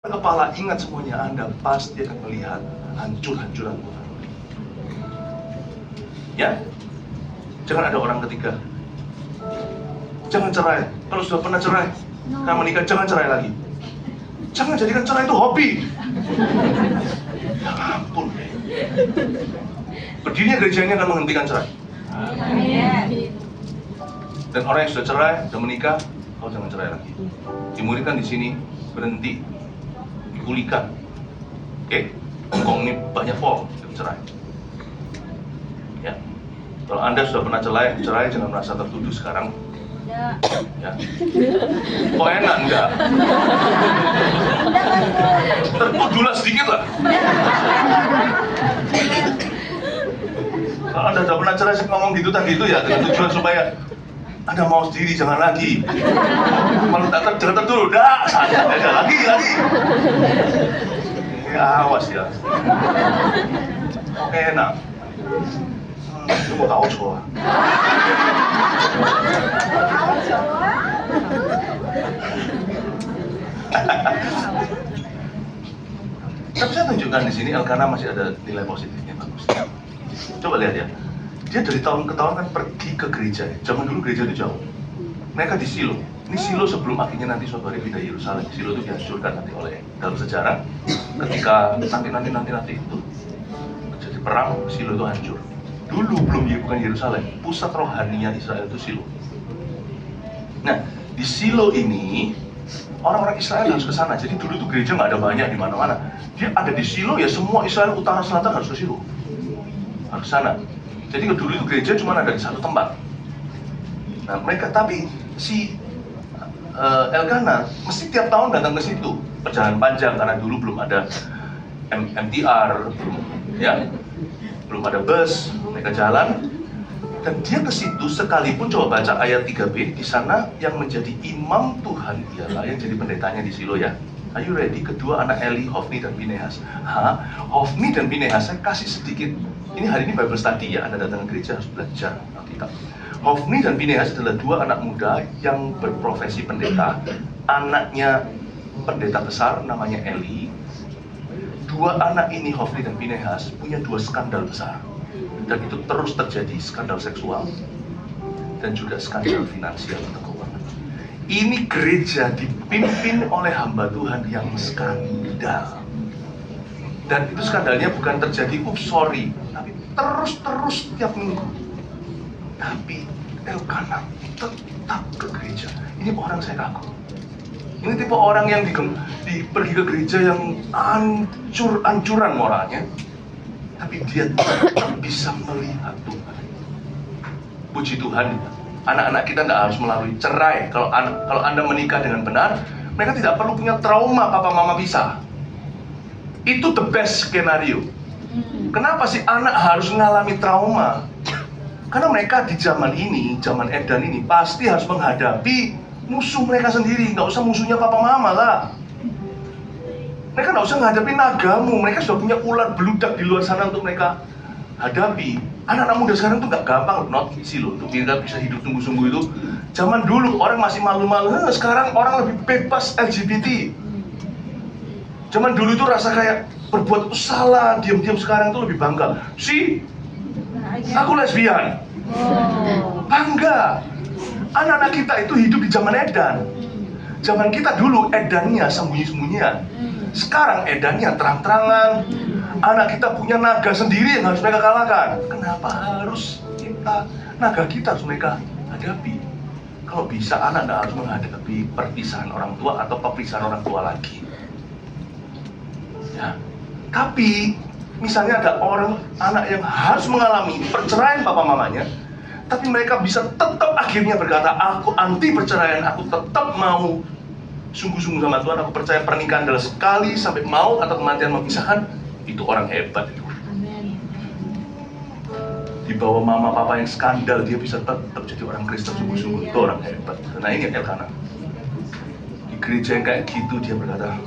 Kepala ingat semuanya, Anda pasti akan melihat hancur-hancuran Tuhan. Ya, jangan ada orang ketiga. Jangan cerai. Kalau sudah pernah cerai, karena menikah, jangan cerai lagi. Jangan jadikan cerai itu hobi. Ya ampun. Berdirinya gereja ini akan menghentikan cerai. Dan orang yang sudah cerai, sudah menikah, kau jangan cerai lagi. Dimuridkan di sini, berhenti. Dipulihkan. Oke, engkong ini banyak form cerai. Ya, kalau Anda sudah pernah cerai, jangan merasa tertuduh sekarang. Ya, kok enak enggak? Tertuduhlah sedikit lah. Kalau Anda sudah pernah cerai, ngomong gitu tadi itu ya dengan tujuan supaya Anda mau sendiri, jangan lagi. Kalau jangan tertuduh, dah, ada lagi. Ya, awas ya. Oke, enak. Itu mau tahu coba. Tapi saya tunjukkan di sini Elkanah masih ada nilai positifnya bagus. Coba lihat ya. Dia dari tahun ke tahun kan pergi ke gereja. Zaman dulu gereja itu jauh. Mereka di Silo. Ini Silo sebelum akhirnya nanti suatu hari pindah Yerusalem. Silo itu dihancurkan nanti oleh dalam sejarah. Ketika nanti itu terjadi perang, Silo itu hancur. Dulu bukan Yerusalem. Pusat rohaninya Israel itu Silo. Nah, di Silo ini orang-orang Israel harus ke sana. Jadi dulu tuh gereja nggak ada banyak di mana-mana. Dia ada di Silo ya, semua Israel utara selatan harus ke Silo. Harus ke sana. Jadi dulu itu gereja cuma ada di satu tempat. Nah mereka, tapi si Elkanah mesti tiap tahun datang ke situ. Perjalanan panjang karena dulu belum ada MTR, belum ada bus, mereka jalan. Dan dia ke situ sekalipun, coba baca ayat 3b, di sana yang menjadi imam Tuhan ialah yang jadi pendetanya di Silo ya. Are you ready? Kedua anak Eli, Hofni dan Pinehas. Hofni dan Pinehas, saya kasih sedikit. Ini hari ini Bible study ya, Anda datang ke gereja harus belajar Alkitab. Hofni dan Pinehas adalah dua anak muda yang berprofesi pendeta. Anaknya pendeta besar namanya Eli. Dua anak ini, Hofni dan Pinehas, punya dua skandal besar. Dan itu terus terjadi, skandal seksual dan juga skandal finansial atau keuangan. Ini gereja dipimpin oleh hamba Tuhan yang skandal. Dan itu skandalnya bukan terjadi, tapi terus tiap minggu. Tapi Elkanah tetap ke gereja. Ini orang saya kagum. Ini tipe orang yang pergi ke gereja yang ancuran moralnya, tapi dia tetap bisa melihat Tuhan. Puji Tuhan, anak-anak kita tidak harus melalui cerai. Kalau Anda menikah dengan benar, mereka tidak perlu punya trauma papa mama pisah. Itu the best skenario. Kenapa sih anak harus mengalami trauma? Karena mereka di zaman ini, zaman edan ini, pasti harus menghadapi musuh mereka sendiri. Nggak usah musuhnya papa mama lah. Mereka nggak usah menghadapi nagamu. Mereka sudah punya ular beludak di luar sana untuk mereka hadapi. Anak-anak muda sekarang tuh nggak gampang, not easy loh, untuk mereka bisa hidup sungguh-sungguh itu. Zaman dulu orang masih malu-malu, sekarang orang lebih bebas LGBT. Zaman dulu itu rasa kayak berbuat salah, diam-diam, sekarang tuh lebih bangga. Aku lesbian. Bangga. Anak-anak kita itu hidup di zaman edan. Zaman kita dulu edannya sembunyi-sembunyian. Sekarang edannya terang-terangan. Anak kita punya naga sendiri yang harus mereka kalahkan. Kenapa harus naga kita harus mereka hadapi? Kalau bisa anak tidak harus menghadapi perpisahan orang tua atau perpisahan orang tua lagi. Ya. Tapi misalnya ada anak yang harus mengalami perceraian papa mamanya, tapi mereka bisa tetap akhirnya berkata, aku anti perceraian, aku tetap mau sungguh-sungguh sama Tuhan, aku percaya pernikahan adalah sekali sampai maut atau kematian memisahkan. Itu orang hebat itu. Di bawah mama papa yang skandal, dia bisa tetap jadi orang Kristen sungguh-sungguh. Itu orang hebat. Nah ini Elkanah. Di gereja yang kayak gitu dia berkata,